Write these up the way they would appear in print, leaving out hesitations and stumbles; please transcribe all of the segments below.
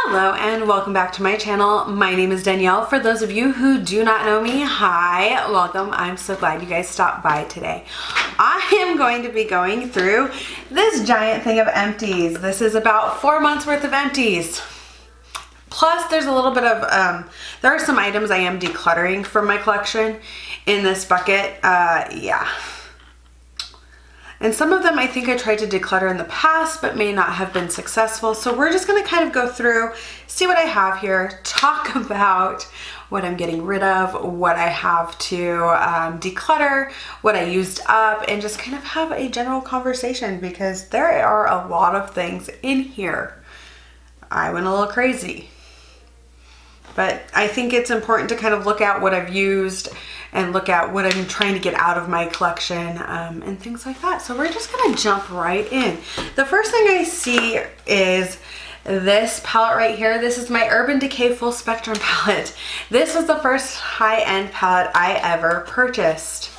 Hello and welcome back to my channel. My name is Danielle. For those of you who do not know me, hi, welcome. I'm so glad you guys stopped by today. I am going to be going through this giant thing of empties. This is about 4 months worth of empties. Plus there's a little bit of, there are some items I am decluttering from my collection in this bucket. Yeah. And some of them I think I tried to declutter in the past but may not have been successful. So we're just going to kind of go through, see what I have here, talk about what I'm getting rid of, what I have to declutter, what I used up, and just kind of have a general conversation because there are a lot of things in here. I went a little crazy. But I think it's important to kind of look at what I've used and look at what I'm trying to get out of my collection and things like that. So we're just gonna jump right in. The first thing I see is this palette right here. This is my Urban Decay Full Spectrum palette. This was the first high-end palette I ever purchased.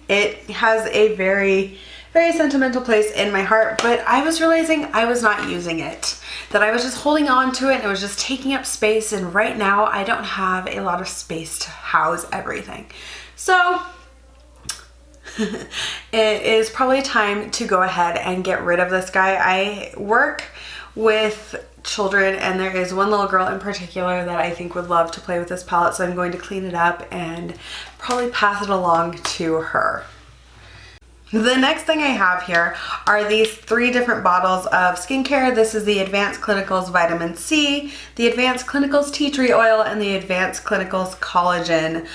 It has a very sentimental place in my heart, but I was realizing I was not using it. That I was just holding on to it and it was just taking up space, and right now I don't have a lot of space to house everything. So it is probably time to go ahead and get rid of this guy. I work with children and there is one little girl in particular that I think would love to play with this palette, so I'm going to clean it up and probably pass it along to her. The next thing I have here are these 3 different bottles of skincare. This is the Advanced Clinicals Vitamin C, the Advanced Clinicals Tea Tree Oil, and the Advanced Clinicals Collagen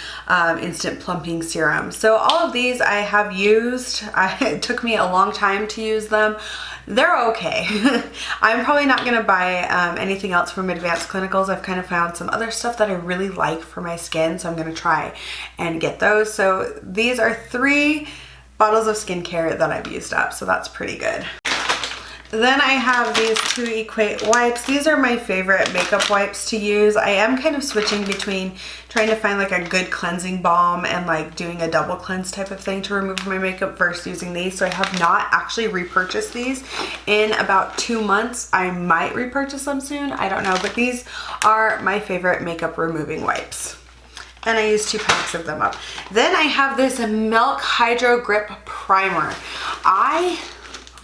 Instant Plumping Serum. So all of these I have used. It took me a long time to use them. They're okay. I'm probably not going to buy anything else from Advanced Clinicals. I've kind of found some other stuff that I really like for my skin, so I'm going to try and get those. So these are 3 bottles of skincare that I've used up, so that's pretty good. Then I have these 2 Equate wipes. These are my favorite makeup wipes to use. I am kind of switching between trying to find like a good cleansing balm and like doing a double cleanse type of thing to remove my makeup versus using these. So I have not actually repurchased these in about 2 months. I might repurchase them soon, I don't know, but these are my favorite makeup removing wipes. And I use 2 packs of them up. Then I have this Milk Hydro Grip Primer. I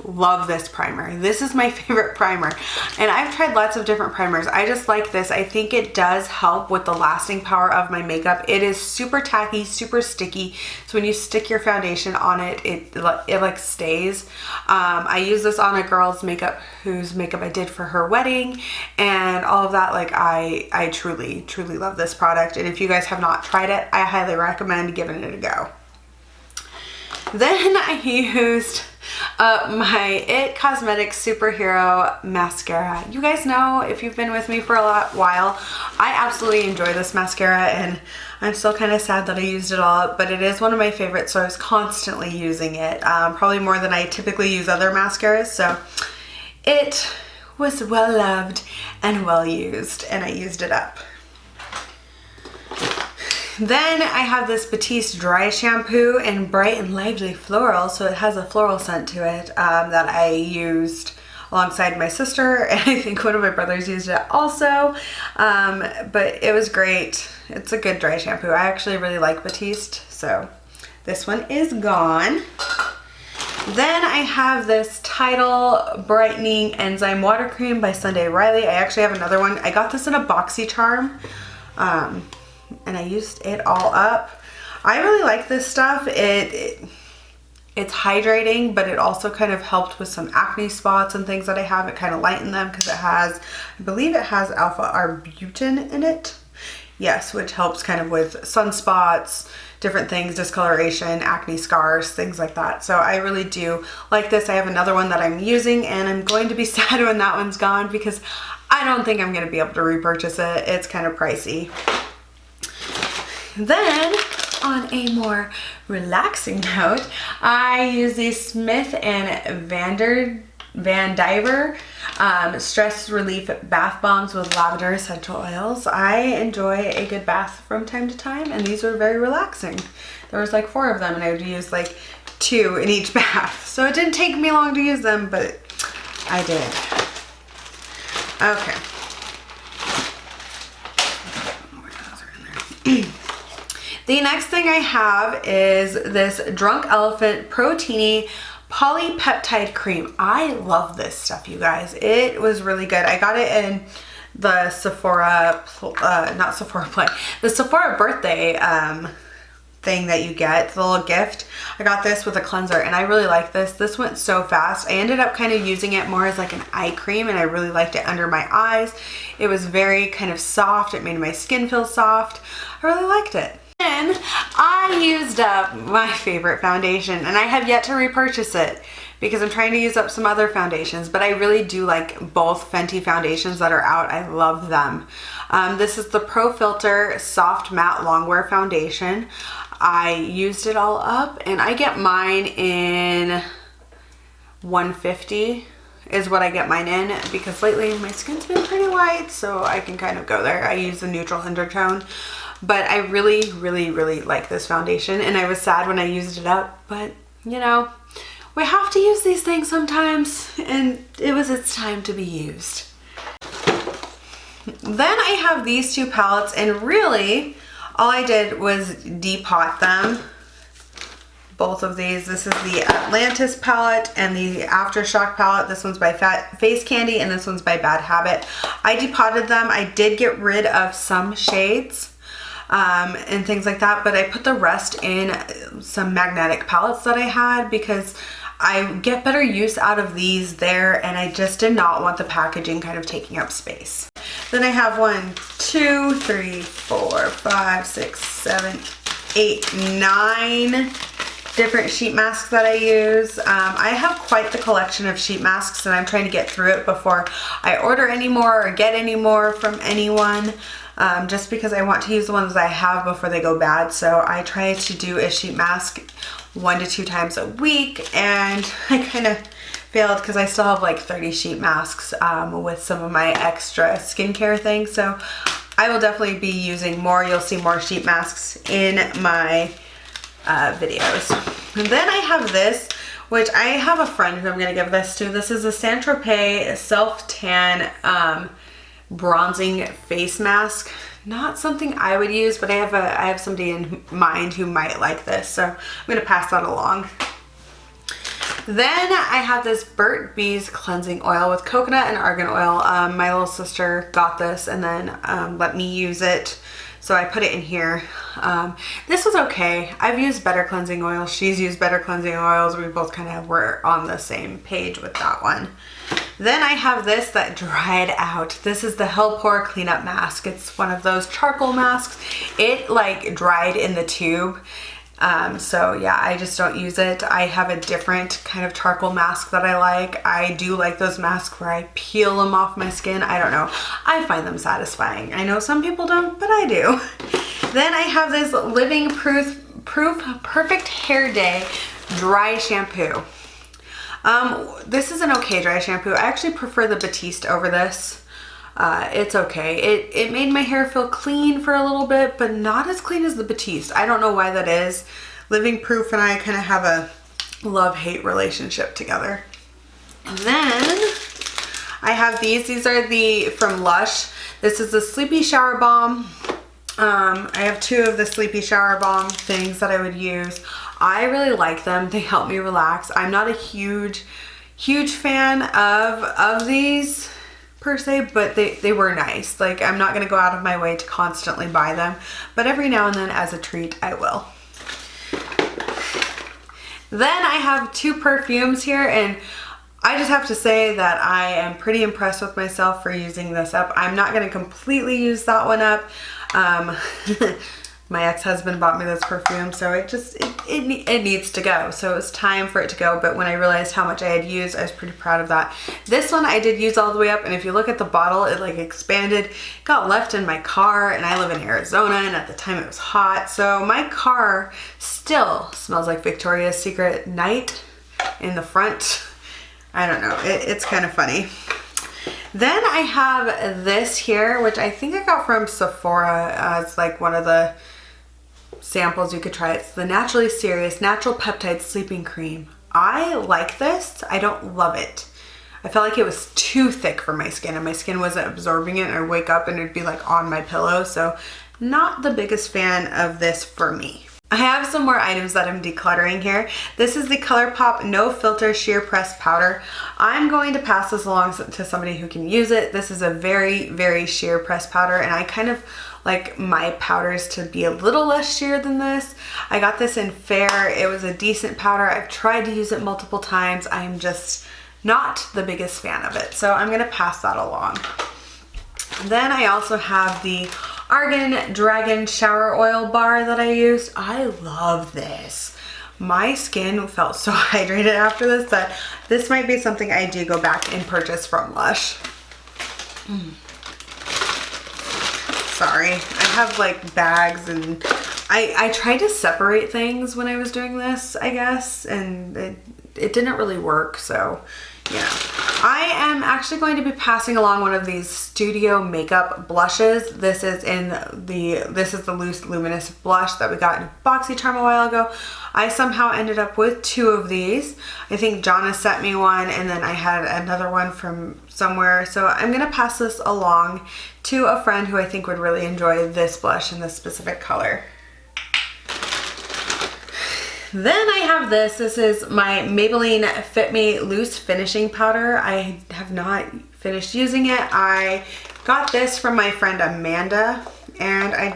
love this primer. This is my favorite primer. And I've tried lots of different primers. I just like this. I think it does help with the lasting power of my makeup. It is super tacky, super sticky. So when you stick your foundation on it, it like stays. I use this on a girl's makeup whose makeup I did for her wedding and all of that. Like I truly love this product. And if you guys have not tried it, I highly recommend giving it a go. Then I used my It Cosmetics Superhero Mascara. You guys know, if you've been with me for a while, I absolutely enjoy this mascara and I'm still kind of sad that I used it all up, but it is one of my favorites, so I was constantly using it, probably more than I typically use other mascaras, so it was well loved and well used and I used it up. Then I have this Batiste Dry Shampoo in Bright and Lively Floral, so it has a floral scent to it that I used alongside my sister, and I think one of my brothers used it also, but it was great. It's a good dry shampoo. I actually really like Batiste, so this one is gone. Then I have this Tidal Brightening Enzyme Water Cream by Sunday Riley. I actually have another one. I got this in a BoxyCharm. And I used it all up. I really like this stuff. It's hydrating, but it also kind of helped with some acne spots and things that I have. It kind of lightened them because it has, I believe it has alpha arbutin in it. Yes, which helps kind of with sunspots, different things, discoloration, acne scars, things like that. So I really do like this. I have another one that I'm using and I'm going to be sad when that one's gone because I don't think I'm going to be able to repurchase it. It's kind of pricey. Then, on a more relaxing note, I use the Smith & Van Diver Stress Relief Bath Bombs with lavender essential oils. I enjoy a good bath from time to time, and these were very relaxing. There was like 4 of them, and I would use like 2 in each bath. So it didn't take me long to use them, but I did. Okay. The next thing I have is this Drunk Elephant Pro-Teeny Polypeptide Cream. I love this stuff, you guys. It was really good. I got it in the Sephora, not Sephora Play, the Sephora birthday thing that you get, the little gift. I got this with a cleanser and I really like this. This went so fast. I ended up kind of using it more as like an eye cream and I really liked it under my eyes. It was very kind of soft. It made my skin feel soft. I really liked it. And I used up my favorite foundation and I have yet to repurchase it because I'm trying to use up some other foundations, but I really do like both Fenty foundations that are out. I love them. This is the Pro Filter Soft Matte Longwear Foundation. I used it all up and I get mine in 150 is what I get mine in because lately my skin's been pretty white, so I can kind of go there. I use the neutral undertone. But I really, really, really like this foundation and I was sad when I used it up, but you know, we have to use these things sometimes and it was its time to be used. Then I have these two palettes and really all I did was depot them. Both of these. This is the Atlantis palette and the Aftershock palette. This one's by Face Candy and this one's by Bad Habit. I depotted them. I did get rid of some shades and things like that, but I put the rest in some magnetic palettes that I had because I get better use out of these there and I just did not want the packaging kind of taking up space. Then I have 1, 2, 3, 4, 5, 6, 7, 8, 9 different sheet masks that I use. I have quite the collection of sheet masks and I'm trying to get through it before I order any more or get any more from anyone. Just because I want to use the ones I have before they go bad. So I try to do a sheet mask 1 to 2 times a week and I kind of failed because I still have like 30 sheet masks with some of my extra skincare things. So I will definitely be using more. You'll see more sheet masks in my videos. And then I have this, which I have a friend who I'm going to give this to. This is a Saint Tropez Self Tan bronzing face mask. Not something I would use, but I have somebody in mind who might like this, so I'm gonna pass that along. Then I have this Burt's Bees cleansing oil with coconut and argan oil. My little sister got this and then let me use it, so I put it in here. This was okay. I've used better cleansing oils. She's used better cleansing oils. We both kind of were on the same page with that one. Then I have this that dried out. This is the Hell Pore Cleanup Mask. It's one of those charcoal masks. It like dried in the tube. So yeah, I just don't use it. I have a different kind of charcoal mask that I like. I do like those masks where I peel them off my skin. I don't know. I find them satisfying. I know some people don't, but I do. Then I have this Living Proof Perfect Hair Day Dry Shampoo. This is an okay dry shampoo. I actually prefer the Batiste over this. It's okay. It made my hair feel clean for a little bit, but not as clean as the Batiste. I don't know why that is. Living Proof and I kind of have a love-hate relationship together. And then I have these. These are from Lush. This is the Sleepy Shower Balm. I have 2 of the Sleepy Shower Balm things that I would use. I really like them. They help me relax. I'm not a huge fan of these per se, but they were nice. Like, I'm not gonna go out of my way to constantly buy them, but every now and then as a treat I will. Then I have 2 perfumes here, and I just have to say that I am pretty impressed with myself for using this up. I'm not gonna completely use that one up. My ex-husband bought me this perfume, so it needs to go. So it's time for it to go, but when I realized how much I had used, I was pretty proud of that. This one I did use all the way up, and if you look at the bottle, it like expanded, got left in my car, and I live in Arizona, and at the time it was hot, so my car still smells like Victoria's Secret Night in the front. I don't know, it's kind of funny. Then I have this here, which I think I got from Sephora as like one of the samples you could try. It's the Naturally Serious Natural Peptide Sleeping Cream. I like this. I don't love it. I felt like it was too thick for my skin, and my skin wasn't absorbing it, and I'd wake up and it'd be like on my pillow, so not the biggest fan of this for me. I have some more items that I'm decluttering here. This is the ColourPop No Filter Sheer Press Powder. I'm going to pass this along to somebody who can use it. This is a very, very sheer press powder, and I kind of like my powders to be a little less sheer than this. I got this in Fair. It was a decent powder. I've tried to use it multiple times. I'm just not the biggest fan of it, so I'm gonna pass that along. Then I also have the Argan Dragon Shower Oil Bar that I used. I love this. My skin felt so hydrated after this that this might be something I do go back and purchase from Lush. Sorry, I have like bags, and I tried to separate things when I was doing this, I guess, and it didn't really work, so yeah. I am actually going to be passing along one of these Studio Makeup blushes. This is the Loose Luminous blush that we got in BoxyCharm a while ago. I somehow ended up with 2 of these. I think Jonna sent me one, and then I had another one from somewhere. So I'm gonna pass this along to a friend who I think would really enjoy this blush in this specific color. Then I have this. This is my Maybelline Fit Me Loose Finishing Powder. I have not finished using it. I got this from my friend Amanda, and I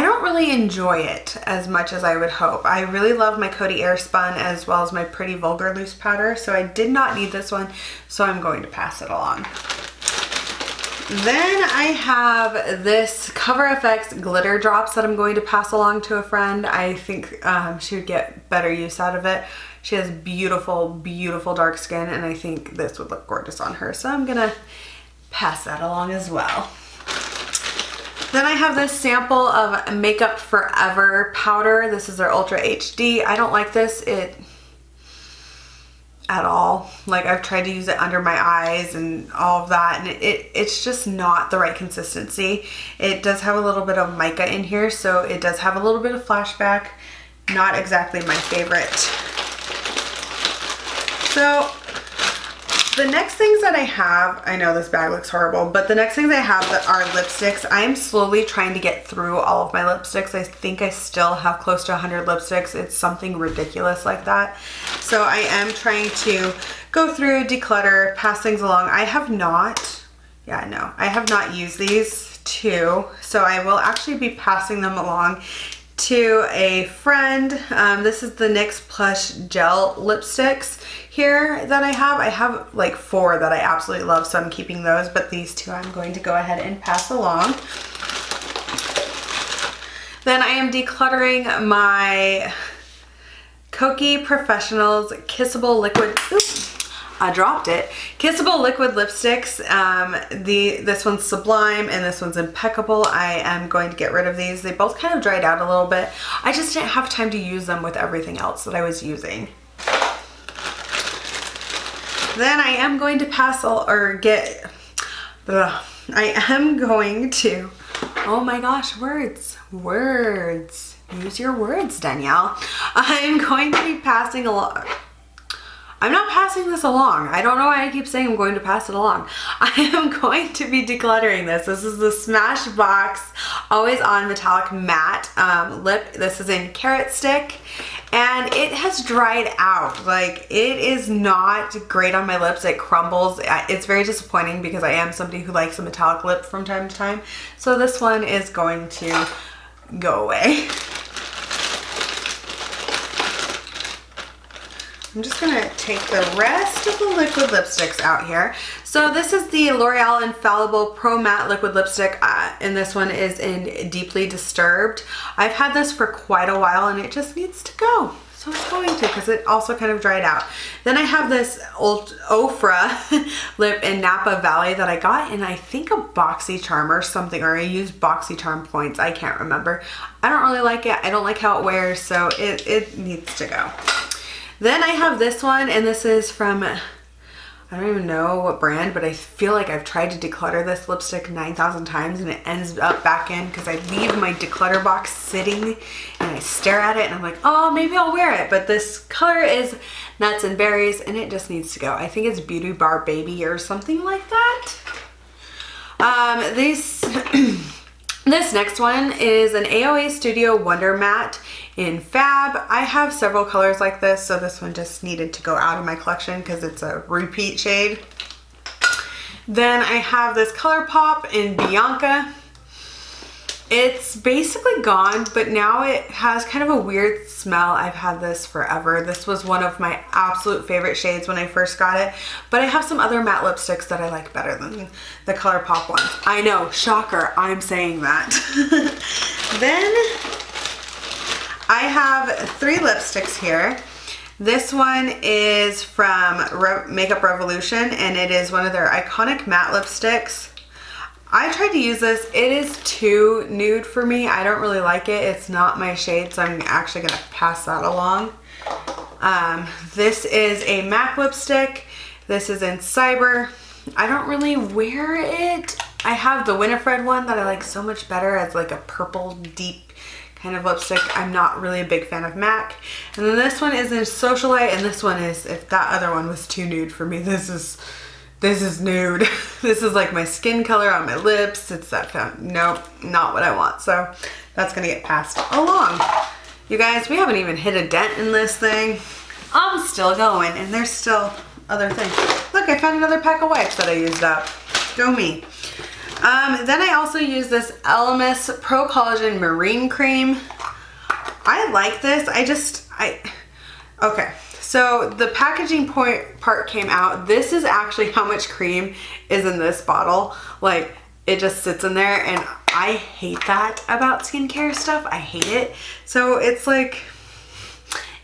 don't really enjoy it as much as I would hope. I really love my Coty Airspun as well as my Pretty Vulgar Loose Powder, so I did not need this one, so I'm going to pass it along. Then I have this Cover FX glitter drops that I'm going to pass along to a friend. I think she would get better use out of it. She has beautiful, beautiful dark skin, and I think this would look gorgeous on her. So I'm gonna pass that along as well. Then I have this sample of Makeup Forever powder. This is their Ultra HD. I don't like this at all. Like, I've tried to use it under my eyes and all of that, and it's just not the right consistency. It does have a little bit of mica in here, so it does have a little bit of flashback. Not exactly my favorite. So the next things that I have, I know this bag looks horrible, but the next things I have that are lipsticks. I'm slowly trying to get through all of my lipsticks. I think I still have close to 100 lipsticks. It's something ridiculous like that. So I am trying to go through, declutter, pass things along. I have not used these too, so I will actually be passing them along to a friend. This is the NYX Plush Gel lipsticks here that I have. I have like 4 that I absolutely love, so I'm keeping those, but these 2 I'm going to go ahead and pass along. Then I am decluttering my Kokie Professionals Kissable Liquid, I dropped it. Kissable liquid lipsticks. This one's Sublime and this one's Impeccable. I am going to get rid of these. They both kind of dried out a little bit. I just didn't have time to use them with everything else that I was using. Then I am going to oh my gosh, words. Use your words, Danielle. I'm going to be passing along. I'm not passing this along. I don't know why I keep saying I'm going to pass it along. I am going to be decluttering this. This is the Smashbox Always On Metallic Matte lip. This is in Carrot Stick, and it has dried out. Like, it is not great on my lips. It crumbles. It's very disappointing because I am somebody who likes a metallic lip from time to time. So this one is going to go away. I'm just gonna take the rest of the liquid lipsticks out here. So this is the L'Oreal Infallible Pro Matte Liquid Lipstick, and this one is in Deeply Disturbed. I've had this for quite a while and it just needs to go. So it's going to, because it also kind of dried out. Then I have this old Ofra lip in Napa Valley that I got in, I think, a BoxyCharm or something, or I used BoxyCharm points. I can't remember. I don't really like it. I don't like how it wears, so it needs to go. Then I have this one, and this is from, I don't even know what brand, but I feel like I've tried to declutter this lipstick 9,000 times and it ends up back in because I leave my declutter box sitting and I stare at it and I'm like, oh, maybe I'll wear it. But this color is Nuts and Berries and it just needs to go. I think it's Beauty Bar Baby or something like that. Then This next one is an AOA Studio Wonder Matte in Fab. I have several colors like this, so this one just needed to go out of my collection because it's a repeat shade. Then I have this ColourPop in Bianca. It's basically gone, but now it has kind of a weird smell. I've had this forever. This was one of my absolute favorite shades when I first got it, but I have some other matte lipsticks that I like better than the ColourPop ones. I know, shocker, I'm saying that. Then I have 3 lipsticks here. This one is from Makeup Revolution, and it is one of their iconic matte lipsticks. I tried to use this. It is too nude for me. I don't really like it. It's not my shade, so I'm actually going to pass that along. This is a MAC lipstick. This is in Cyber. I don't really wear it. I have the Winifred one that I like so much better as like a purple deep kind of lipstick. I'm not really a big fan of MAC. And then this one is in Socialite, and this one is, if that other one was too nude for me, this is nude. This is like my skin color on my lips. It's that, nope, not what I want. So that's gonna get passed along. You guys, we haven't even hit a dent in this thing. I'm still going, and there's still other things. Look, I found another pack of wipes that I used up. Go me. Then I also use this Elemis Pro Collagen Marine Cream. I like this. Okay. So the packaging part came out. This is actually how much cream is in this bottle. Like, it just sits in there, and I hate that about skincare stuff. I hate it. So it's like,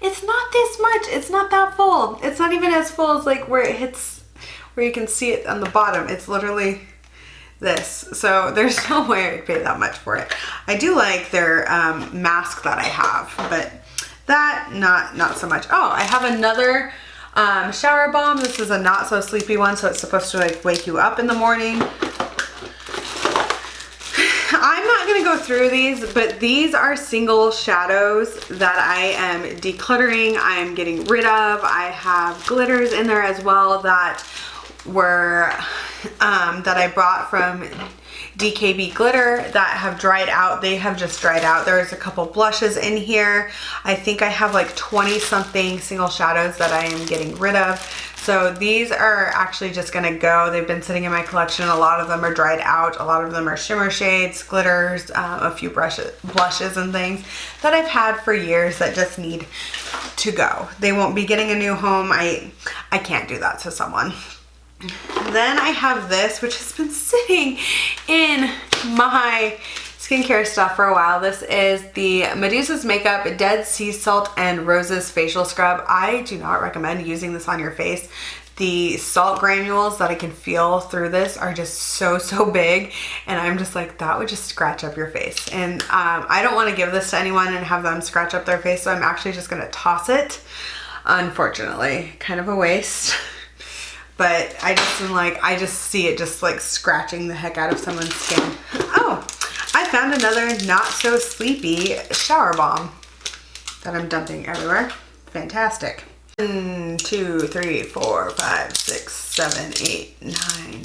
it's not this much. It's not that full. It's not even as full as like where it hits, where you can see it on the bottom. It's literally this. So there's no way I'd pay that much for it. I do like their mask that I have, but that, not so much. Oh, I have another shower balm. This is a not so sleepy one, so it's supposed to like wake you up in the morning. I'm not gonna go through these, but these are single shadows that I am decluttering. I'm getting rid of. I have glitters in there as well that were that I brought from DKB glitter that have dried out. They have just dried out. There's a couple blushes in here. I think I have like 20 something single shadows that I am getting rid of. So these are actually just gonna go. They've been sitting in my collection. A lot of them are dried out. A lot of them are shimmer shades, glitters, a few blushes and things that I've had for years that just need to go. They won't be getting a new home. I can't do that to someone. Then I have this, which has been sitting in my skincare stuff for a while. This is the Medusa's Makeup Dead Sea Salt and Roses Facial Scrub. I do not recommend using this on your face. The salt granules that I can feel through this are just so big, and I'm just like, that would just scratch up your face. And I don't want to give this to anyone and have them scratch up their face, so I'm actually just going to toss it. Unfortunately, kind of a waste. But I just am like, I just see it just like scratching the heck out of someone's skin. Oh, I found another not so sleepy shower balm that I'm dumping everywhere. Fantastic. 1, 2, 3, 4, 5, 6, 7, 8, 9, 10,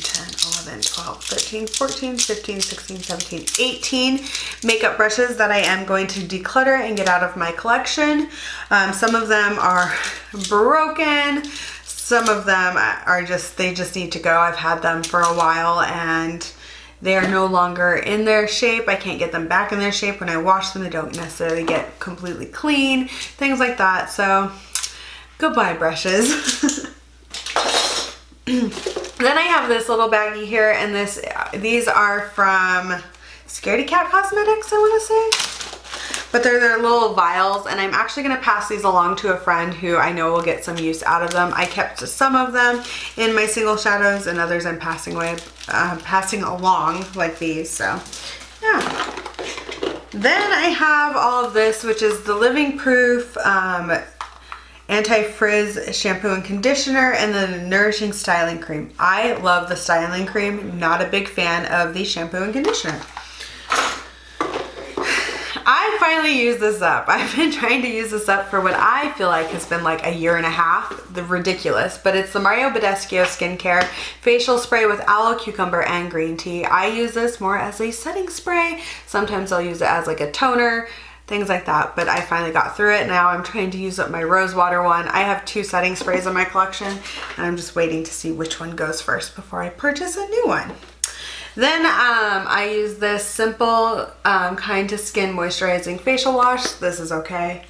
11, 12, 13, 14, 15, 16, 17, 18 makeup brushes that I am going to declutter and get out of my collection. Some of them are broken. Some of them are they just need to go. I've had them for a while and they are no longer in their shape. I can't get them back in their shape. When I wash them, they don't necessarily get completely clean, things like that. So goodbye brushes. Then I have this little baggie here, and these are from Scaredy Cat Cosmetics, I want to say. But they're their little vials, and I'm actually going to pass these along to a friend who I know will get some use out of them. I kept some of them in my single shadows, and others I'm passing along, like these. So yeah. Then I have all of this, which is the Living Proof Anti-Frizz shampoo and conditioner, and the Nourishing Styling Cream. I love the styling cream. Not a big fan of the shampoo and conditioner. I finally used this up. I've been trying to use this up for what I feel like has been like a year and a half. The ridiculous, but it's the Mario Badescu Skincare Facial Spray with Aloe Cucumber and Green Tea. I use this more as a setting spray. Sometimes I'll use it as like a toner, things like that, but I finally got through it. Now I'm trying to use up my rose water one. I have 2 setting sprays in my collection, and I'm just waiting to see which one goes first before I purchase a new one. Then I use this Simple Kind to Skin Moisturizing Facial Wash. This is okay.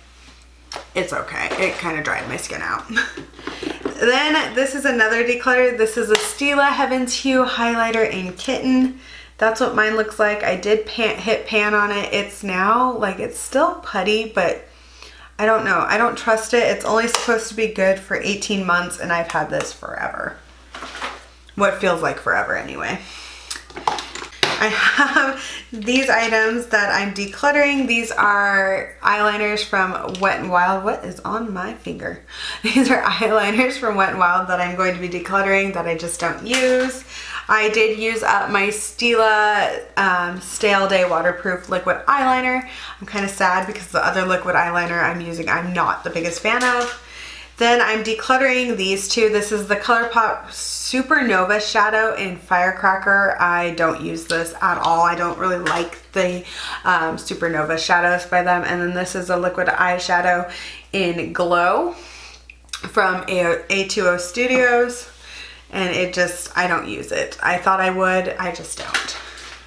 It's okay. It kind of dried my skin out. Then this is another declutter. This is a Stila Heaven's Hue Highlighter in Kitten. That's what mine looks like. I did hit pan on it. It's now, like, it's still putty, but I don't know. I don't trust it. It's only supposed to be good for 18 months, and I've had this forever. What feels like forever anyway. I have these items that I'm decluttering. These are eyeliners from Wet n Wild. What is on my finger? These are eyeliners from Wet n Wild that I'm going to be decluttering that I just don't use. I did use up my Stila Stale Day Waterproof Liquid Eyeliner. I'm kind of sad because the other liquid eyeliner I'm using I'm not the biggest fan of. Then I'm decluttering these 2. This is the ColourPop Supernova Shadow in Firecracker. I don't use this at all. I don't really like the Supernova shadows by them. And then this is a liquid eyeshadow in Glow from A20 Studios. And it just, I don't use it. I thought I would, I just don't.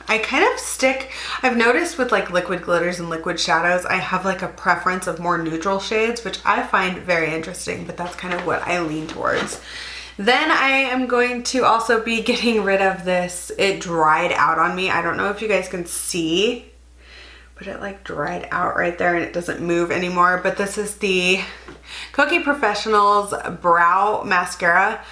I kind of stick, I've noticed with like liquid glitters and liquid shadows, I have like a preference of more neutral shades, which I find very interesting, but that's kind of what I lean towards. Then I am going to also be getting rid of this. It dried out on me. I don't know if you guys can see, but it like dried out right there and it doesn't move anymore. But this is the Cookie Professionals Brow Mascara.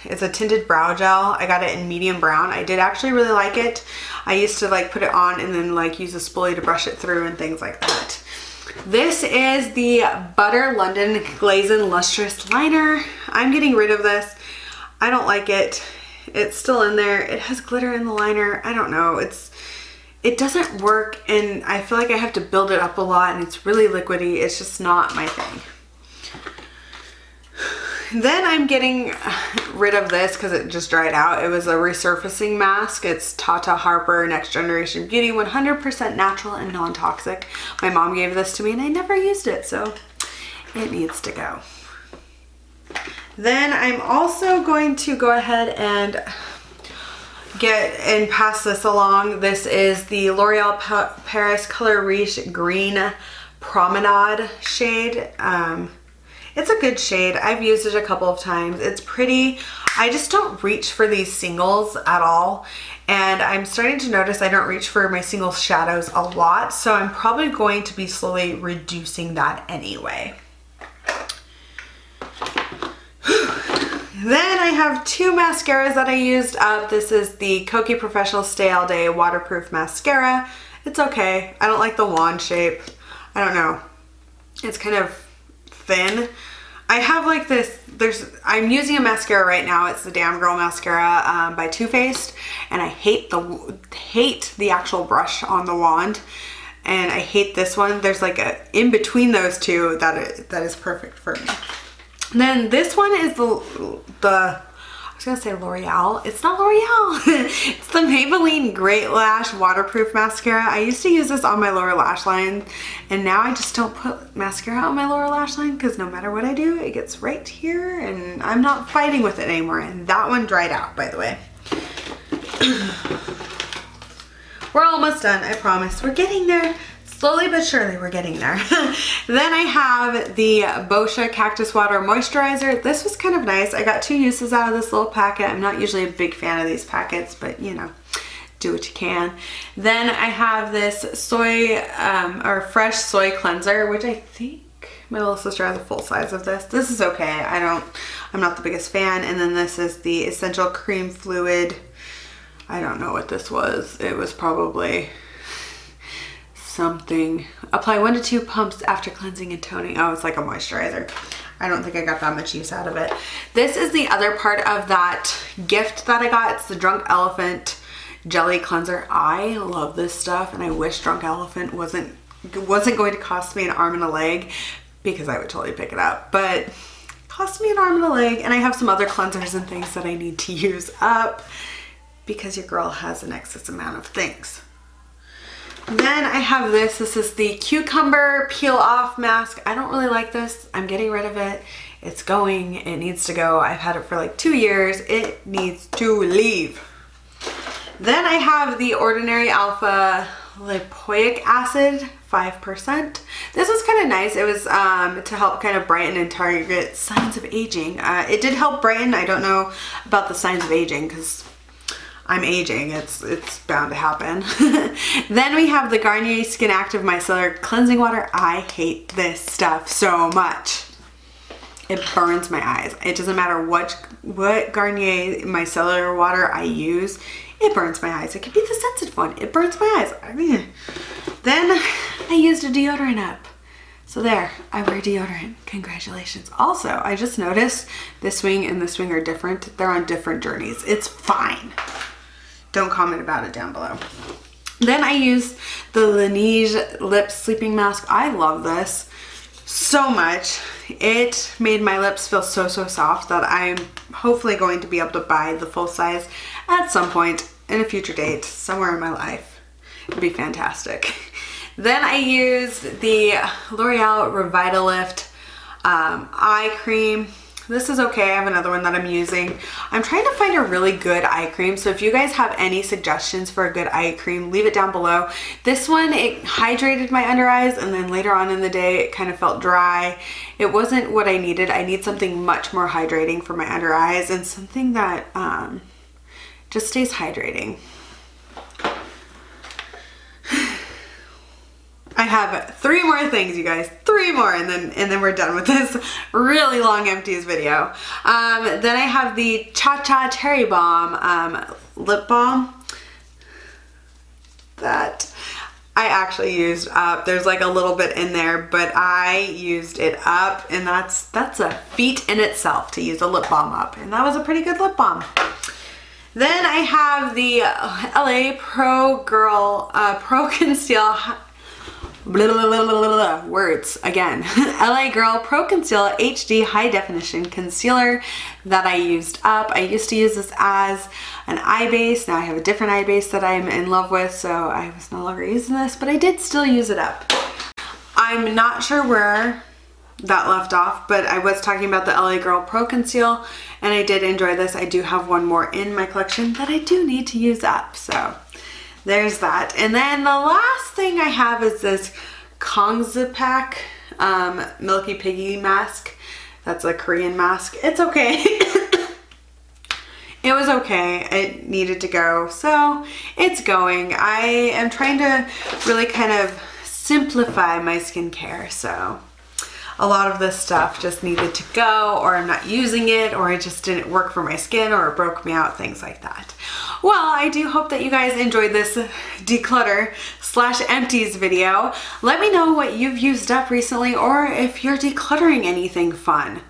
It's a tinted brow gel. I got it in medium brown. I did actually really like it. I used to like put it on and then like use a spoolie to brush it through and things like that. This is the Butter London Glazing Lustrous Liner. I'm getting rid of this. I don't like it. It's still in there. It has glitter in the liner. I don't know. It doesn't work, and I feel like I have to build it up a lot, and it's really liquidy. It's just not my thing. Then I'm getting rid of this because it just dried out. It was a resurfacing mask. It's Tata Harper Next Generation Beauty, 100% natural and non-toxic. My mom gave this to me and I never used it, so it needs to go. Then I'm also going to go ahead and pass this along. This is the L'Oreal Paris Color Riche Green Promenade shade. It's a good shade. I've used it a couple of times. It's pretty. I just don't reach for these singles at all. And I'm starting to notice I don't reach for my single shadows a lot. So I'm probably going to be slowly reducing that anyway. Then I have 2 mascaras that I used up. This is the Cookie Professional Stay All Day Waterproof Mascara. It's okay. I don't like the wand shape. I don't know. It's kind of thin. I have like this, I'm using a mascara right now. It's the Damn Girl Mascara by Too Faced, and I hate the actual brush on the wand, and I hate this one. There's like a in between those two that is perfect for me. And then this one is I was gonna say L'Oreal. It's not L'Oreal. It's the Maybelline Great Lash Waterproof Mascara. I used to use this on my lower lash line, and now I just don't put mascara on my lower lash line because no matter what I do, it gets right here, and I'm not fighting with it anymore. And that one dried out, by the way. We're almost done, I promise. We're getting there. Slowly but surely we're getting there. Then I have the Boscia Cactus Water Moisturizer. This was kind of nice. I got 2 uses out of this little packet. I'm not usually a big fan of these packets, but you know, do what you can. Then I have this fresh soy cleanser, which I think my little sister has a full size of this. This is okay. I'm not the biggest fan. And then this is the Essential Cream Fluid. I don't know what this was. It was probably something. Apply 1 to 2 pumps after cleansing and toning. Oh, it's like a moisturizer. I don't think I got that much use out of it. This is the other part of that gift that I got. It's the Drunk Elephant Jelly Cleanser. I love this stuff, and I wish Drunk Elephant wasn't wasn't going to cost me an arm and a leg, because I would totally pick it up, but it cost me an arm and a leg. And I have some other cleansers and things that I need to use up because your girl has an excess amount of things. Then I have this. This is the Cucumber Peel Off Mask. I don't really like this. I'm getting rid of it. It's going. It needs to go. I've had it for like 2 years. It needs to leave. Then I have the Ordinary Alpha Lipoic Acid, 5%. This was kind of nice. It was to help kind of brighten and target signs of aging. It did help brighten. I don't know about the signs of aging because I'm aging. It's bound to happen. Then we have the Garnier Skin Active Micellar Cleansing Water. I hate this stuff so much. It burns my eyes. It doesn't matter what Garnier micellar water I use. It burns my eyes. It could be the sensitive one. It burns my eyes. I mean, then I used a deodorant up. So there, I wear deodorant. Congratulations. Also, I just noticed this wing and this wing are different. They're on different journeys. It's fine. Don't comment about it down below. Then I used the Laneige Lip Sleeping Mask. I love this so much. It made my lips feel so soft that I'm hopefully going to be able to buy the full size at some point in a future date somewhere in my life. It'd be fantastic. Then I used the L'Oreal Revitalift eye cream. This is okay. I have another one that I'm using. I'm trying to find a really good eye cream. So if you guys have any suggestions for a good eye cream, leave it down below. This one, it hydrated my under eyes, and then later on in the day, it kind of felt dry. It wasn't what I needed. I need something much more hydrating for my under eyes and something that just stays hydrating. I have 3 more things, you guys. 3 more, and then we're done with this really long Empties video. Then I have the Cha Cha Cherry Bomb lip balm that I actually used up. There's like a little bit in there, but I used it up, and that's a feat in itself to use a lip balm up, and that was a pretty good lip balm. Then I have the LA Pro Girl Pro Conceal words again. LA Girl Pro Conceal HD High Definition Concealer that I used up. I used to use this as an eye base. Now I have a different eye base that I'm in love with, so I was no longer using this, but I did still use it up. I'm not sure where that left off, but I was talking about the LA Girl Pro Conceal, and I did enjoy this. I do have one more in my collection that I do need to use up, so there's that. And then the last thing I have is this Kongzipak Milky Piggy mask. That's a Korean mask. It's okay. It was okay. It needed to go, so it's going. I am trying to really kind of simplify my skincare, so a lot of this stuff just needed to go, or I'm not using it, or it just didn't work for my skin, or it broke me out, things like that. Well, I do hope that you guys enjoyed this declutter / empties video. Let me know what you've used up recently, or if you're decluttering anything fun.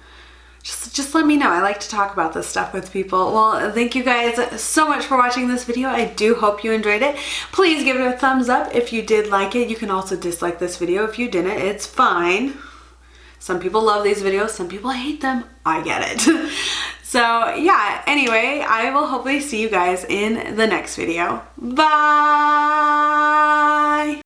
Just let me know. I like to talk about this stuff with people. Well, thank you guys so much for watching this video. I do hope you enjoyed it. Please give it a thumbs up if you did like it. You can also dislike this video if you didn't. It's fine. Some people love these videos, some people hate them. I get it. So yeah, anyway, I will hopefully see you guys in the next video. Bye!